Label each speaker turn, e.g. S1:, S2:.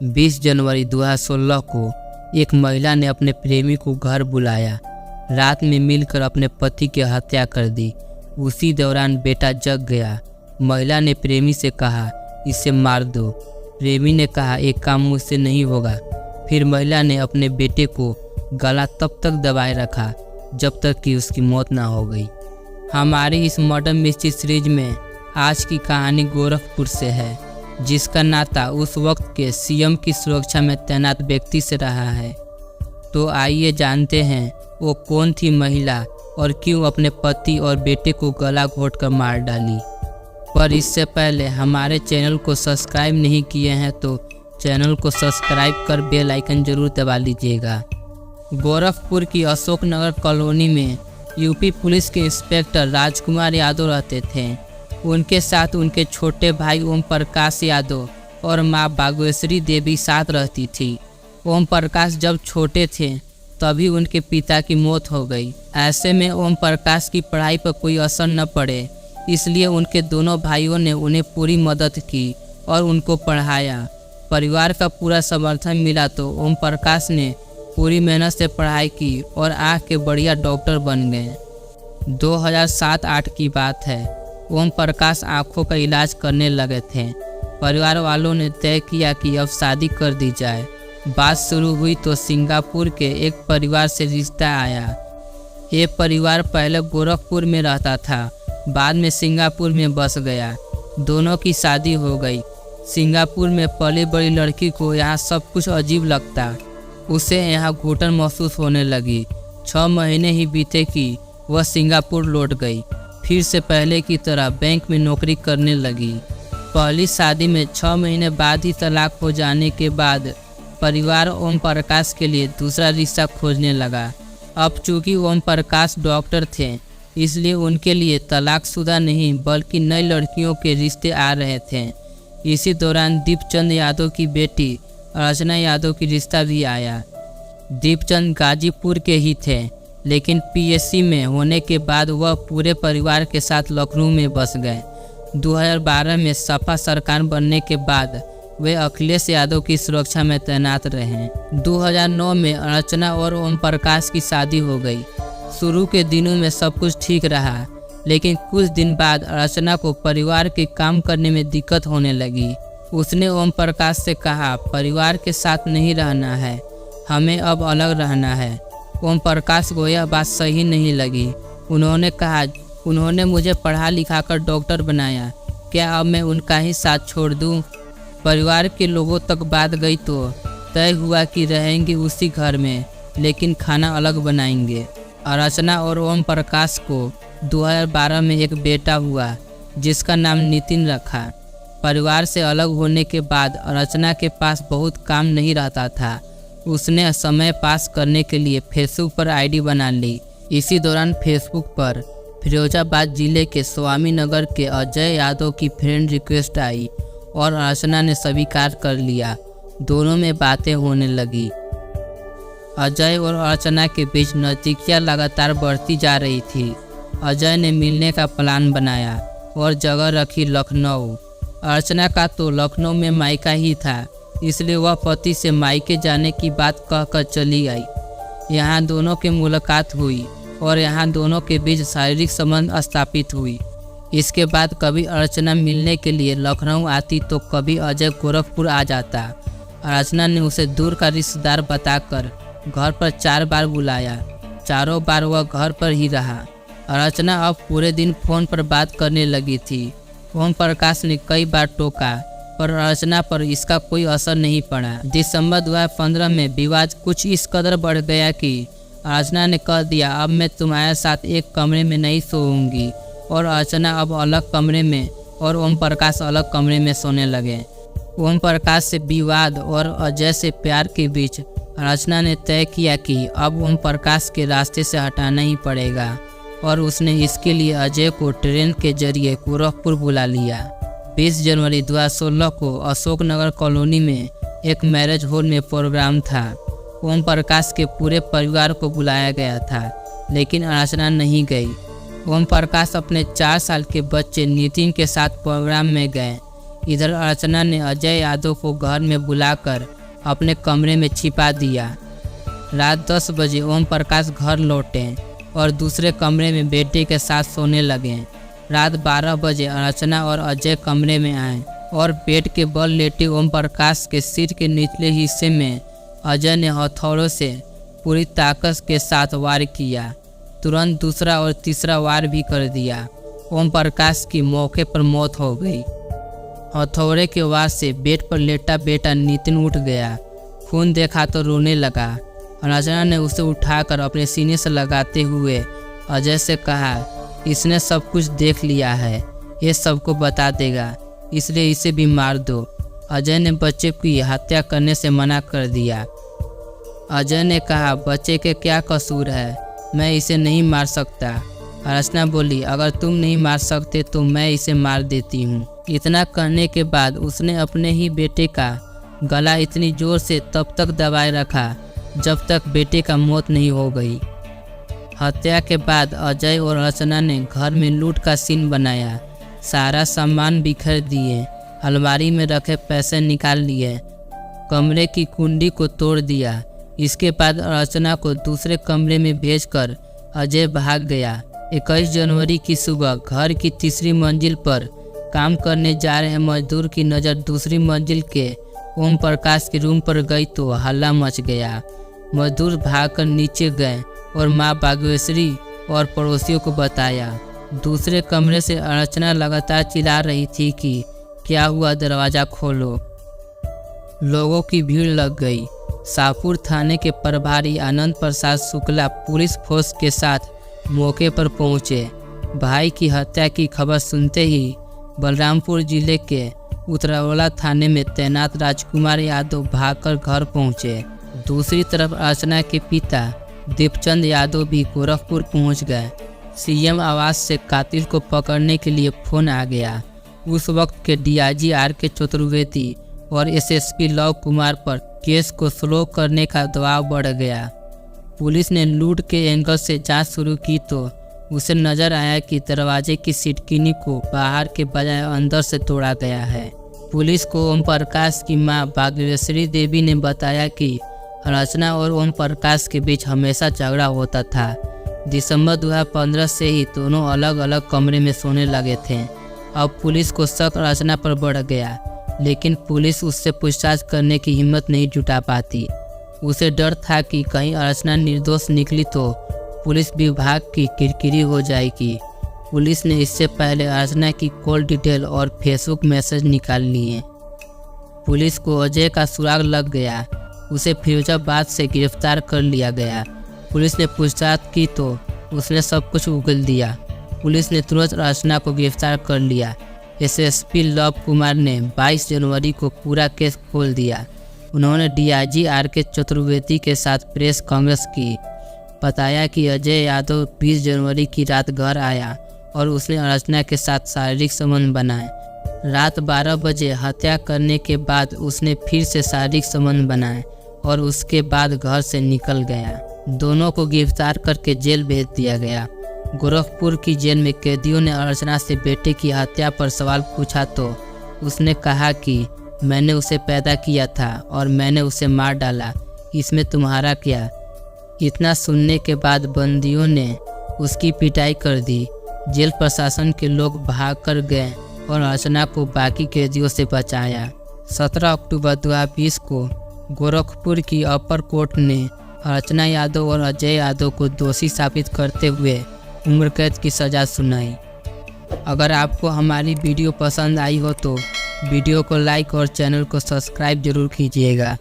S1: 20 जनवरी 2016 को एक महिला ने अपने प्रेमी को घर बुलाया। रात में मिलकर अपने पति की हत्या कर दी। उसी दौरान बेटा जग गया। महिला ने प्रेमी से कहा, इसे मार दो। प्रेमी ने कहा, एक काम मुझसे नहीं होगा। फिर महिला ने अपने बेटे को गला तब तक दबाए रखा जब तक कि उसकी मौत ना हो गई। हमारी इस मर्डर मिस्ट्री सीरीज में आज की कहानी गोरखपुर से है, जिसका नाता उस वक्त के सीएम की सुरक्षा में तैनात व्यक्ति से रहा है। तो आइए जानते हैं वो कौन थी महिला और क्यों अपने पति और बेटे को गला घोंटकर मार डाली। पर इससे पहले हमारे चैनल को सब्सक्राइब नहीं किए हैं तो चैनल को सब्सक्राइब कर बेल आइकन जरूर दबा लीजिएगा। गोरखपुर की अशोकनगर कॉलोनी में यूपी पुलिस के इंस्पेक्टर राजकुमार यादव रहते थे। उनके साथ उनके छोटे भाई ओम प्रकाश यादव और माँ बागेश्वरी देवी साथ रहती थी। ओम प्रकाश जब छोटे थे तभी उनके पिता की मौत हो गई। ऐसे में ओम प्रकाश की पढ़ाई पर कोई असर न पड़े, इसलिए उनके दोनों भाइयों ने उन्हें पूरी मदद की और उनको पढ़ाया। परिवार का पूरा समर्थन मिला तो ओम प्रकाश ने पूरी मेहनत से पढ़ाई की और आँख के बढ़िया डॉक्टर बन गए। 2007-8 की बात है। ओम प्रकाश आँखों का इलाज करने लगे थे। परिवार वालों ने तय किया कि अब शादी कर दी जाए। बात शुरू हुई तो सिंगापुर के एक परिवार से रिश्ता आया। ये परिवार पहले गोरखपुर में रहता था, बाद में सिंगापुर में बस गया। दोनों की शादी हो गई। सिंगापुर में पली बड़ी लड़की को यहाँ सब कुछ अजीब लगता। उसे यहाँ घुटन महसूस होने लगी। 6 महीने ही बीते कि वह सिंगापुर लौट गई। फिर से पहले की तरह बैंक में नौकरी करने लगी। पहली शादी में 6 महीने बाद ही तलाक हो जाने के बाद परिवार ओम प्रकाश के लिए दूसरा रिश्ता खोजने लगा। अब चूँकि ओम प्रकाश डॉक्टर थे, इसलिए उनके लिए तलाकशुदा नहीं बल्कि नई लड़कियों के रिश्ते आ रहे थे। इसी दौरान दीपचंद यादव की बेटी अर्चना यादव की रिश्ता भी आया। दीपचंद गाजीपुर के ही थे, लेकिन पीएससी में होने के बाद वह पूरे परिवार के साथ लखनऊ में बस गए। 2012 में सपा सरकार बनने के बाद वे अखिलेश यादव की सुरक्षा में तैनात रहे। 2009 में अर्चना और ओम प्रकाश की शादी हो गई। शुरू के दिनों में सब कुछ ठीक रहा, लेकिन कुछ दिन बाद अर्चना को परिवार के काम करने में दिक्कत होने लगी। उसने ओम प्रकाश से कहा, परिवार के साथ नहीं रहना है, हमें अब अलग रहना है। ओम प्रकाश को यह बात सही नहीं लगी। उन्होंने कहा, उन्होंने मुझे पढ़ा लिखा कर डॉक्टर बनाया, क्या अब मैं उनका ही साथ छोड़ दूं? परिवार के लोगों तक बात गई तो तय हुआ कि रहेंगे उसी घर में, लेकिन खाना अलग बनाएंगे। अर्चना और ओम प्रकाश को 2012 में एक बेटा हुआ, जिसका नाम नितिन रखा। परिवार से अलग होने के बाद अर्चना के पास बहुत काम नहीं रहता था। उसने समय पास करने के लिए फेसबुक पर आईडी बना ली। इसी दौरान फेसबुक पर फिरोजाबाद जिले के स्वामी नगर के अजय यादव की फ्रेंड रिक्वेस्ट आई और अर्चना ने स्वीकार कर लिया। दोनों में बातें होने लगी। अजय और अर्चना के बीच नज़दीकियाँ लगातार बढ़ती जा रही थी। अजय ने मिलने का प्लान बनाया और जगह रखी लखनऊ। अर्चना का तो लखनऊ में मायका ही था, इसलिए वह पति से मायके जाने की बात कहकर चली आई। यहाँ दोनों की मुलाकात हुई और यहाँ दोनों के बीच शारीरिक संबंध स्थापित हुई। इसके बाद कभी अर्चना मिलने के लिए लखनऊ आती तो कभी अजय गोरखपुर आ जाता। अर्चना ने उसे दूर का रिश्तेदार बताकर घर पर 4 बार बुलाया। चारों बार वह घर पर ही रहा। अर्चना अब पूरे दिन फ़ोन पर बात करने लगी थी। ओम प्रकाश ने कई बार टोका, पर अर्चना पर इसका कोई असर नहीं पड़ा। दिसंबर 2015 में विवाद कुछ इस कदर बढ़ गया कि अर्चना ने कह दिया, अब मैं तुम्हारे साथ एक कमरे में नहीं सोऊंगी, और अर्चना अब अलग कमरे में और ओम प्रकाश अलग कमरे में सोने लगे। ओम प्रकाश से विवाद और अजय से प्यार के बीच अर्चना ने तय किया कि अब ओम प्रकाश के रास्ते से हटाना ही पड़ेगा, और उसने इसके लिए अजय को ट्रेन के जरिए गोरखपुर बुला लिया। 20 जनवरी 2016 को अशोकनगर कॉलोनी में एक मैरिज हॉल में प्रोग्राम था। ओम प्रकाश के पूरे परिवार को बुलाया गया था, लेकिन अर्चना नहीं गई। ओम प्रकाश अपने 4 साल के बच्चे नितिन के साथ प्रोग्राम में गए। इधर अर्चना ने अजय यादव को घर में बुलाकर अपने कमरे में छिपा दिया। रात 10 बजे ओम प्रकाश घर लौटे और दूसरे कमरे में बेटे के साथ सोने लगे। रात 12 बजे अर्चना और अजय कमरे में आए और बेड के बल लेटे ओम प्रकाश के सिर के निचले हिस्से में अजय ने हथौड़ों से पूरी ताकत के साथ वार किया। तुरंत दूसरा और तीसरा वार भी कर दिया। ओम प्रकाश की मौके पर मौत हो गई। हथौड़े के वार से बेड पर लेटा बेटा नितिन उठ गया। खून देखा तो रोने लगा। अर्चना ने उसे उठाकर अपने सीने से लगाते हुए अजय से कहा, इसने सब कुछ देख लिया है, ये सबको बता देगा, इसलिए इसे भी मार दो। अजय ने बच्चे की हत्या करने से मना कर दिया। अजय ने कहा, बच्चे के क्या कसूर है, मैं इसे नहीं मार सकता। अर्चना बोली, अगर तुम नहीं मार सकते तो मैं इसे मार देती हूँ। इतना कहने के बाद उसने अपने ही बेटे का गला इतनी जोर से तब तक दबाए रखा जब तक बेटे का मौत नहीं हो गई। हत्या के बाद अजय और अर्चना ने घर में लूट का सीन बनाया। सारा सामान बिखेर दिए, अलमारी में रखे पैसे निकाल लिए, कमरे की कुंडी को तोड़ दिया। इसके बाद अर्चना को दूसरे कमरे में भेजकर अजय भाग गया। 21 जनवरी की सुबह घर की तीसरी मंजिल पर काम करने जा रहे मजदूर की नज़र दूसरी मंजिल के ओम प्रकाश के रूम पर गई तो हल्ला मच गया। मजदूर भागकर नीचे गए और माँ बागेश्वरी और पड़ोसियों को बताया। दूसरे कमरे से अर्चना लगातार चिल्ला रही थी कि क्या हुआ, दरवाज़ा खोलो। लोगों की भीड़ लग गई। शाहपुर थाने के प्रभारी आनंद प्रसाद शुक्ला पुलिस फोर्स के साथ मौके पर पहुंचे। भाई की हत्या की खबर सुनते ही बलरामपुर जिले के उतरौला थाने में तैनात राजकुमार यादव भागकर घर पहुंचे। दूसरी तरफ अर्चना के पिता दीपचंद यादव भी गोरखपुर पहुंच गए। सीएम आवास से कातिल को पकड़ने के लिए फोन आ गया। उस वक्त के डीआईजी आर.के. चतुर्वेदी और एसएसपी लव कुमार पर केस को स्लो करने का दबाव बढ़ गया। पुलिस ने लूट के एंगल से जांच शुरू की तो उसे नजर आया कि दरवाजे की सिटकिनी को बाहर के बजाय अंदर से तोड़ा गया है। पुलिस को ओम प्रकाश की मां बागेश्वरी देवी ने बताया कि अर्चना और ओम प्रकाश के बीच हमेशा झगड़ा होता था। दिसंबर 2015 से ही दोनों अलग अलग कमरे में सोने लगे थे। अब पुलिस को शक अर्चना पर बढ़ गया, लेकिन पुलिस उससे पूछताछ करने की हिम्मत नहीं जुटा पाती। उसे डर था कि कहीं अर्चना निर्दोष निकली तो पुलिस विभाग की किरकिरी हो जाएगी। पुलिस ने इससे पहले अर्चना की कॉल डिटेल और फेसबुक मैसेज निकाल लिए। पुलिस को अजय का सुराग लग गया। उसे फिरोजाबाद से गिरफ्तार कर लिया गया। पुलिस ने पूछताछ की तो उसने सब कुछ उगल दिया। पुलिस ने तुरंत अर्चना को गिरफ्तार कर लिया। एसएसपी लव कुमार ने 22 जनवरी को पूरा केस खोल दिया। उन्होंने डीआईजी आर.के. चतुर्वेदी के साथ प्रेस कांफ्रेंस की। बताया कि अजय यादव 20 जनवरी की रात घर आया और उसने अर्चना के साथ शारीरिक संबंध बनाए। रात 12 बजे हत्या करने के बाद उसने फिर से शारीरिक संबंध बनाए और उसके बाद घर से निकल गया। दोनों को गिरफ्तार करके जेल भेज दिया गया। गोरखपुर की जेल में कैदियों ने अर्चना से बेटे की हत्या पर सवाल पूछा तो उसने कहा कि मैंने उसे पैदा किया था और मैंने उसे मार डाला, इसमें तुम्हारा क्या। इतना सुनने के बाद बंदियों ने उसकी पिटाई कर दी। जेल प्रशासन के लोग भाग कर गए और अर्चना को बाकी कैदियों से बचाया। 17 अक्टूबर 2020 को गोरखपुर की अपर कोर्ट ने अर्चना यादव और अजय यादव को दोषी साबित करते हुए उम्र कैद की सज़ा सुनाई। अगर आपको हमारी वीडियो पसंद आई हो तो वीडियो को लाइक और चैनल को सब्सक्राइब जरूर कीजिएगा।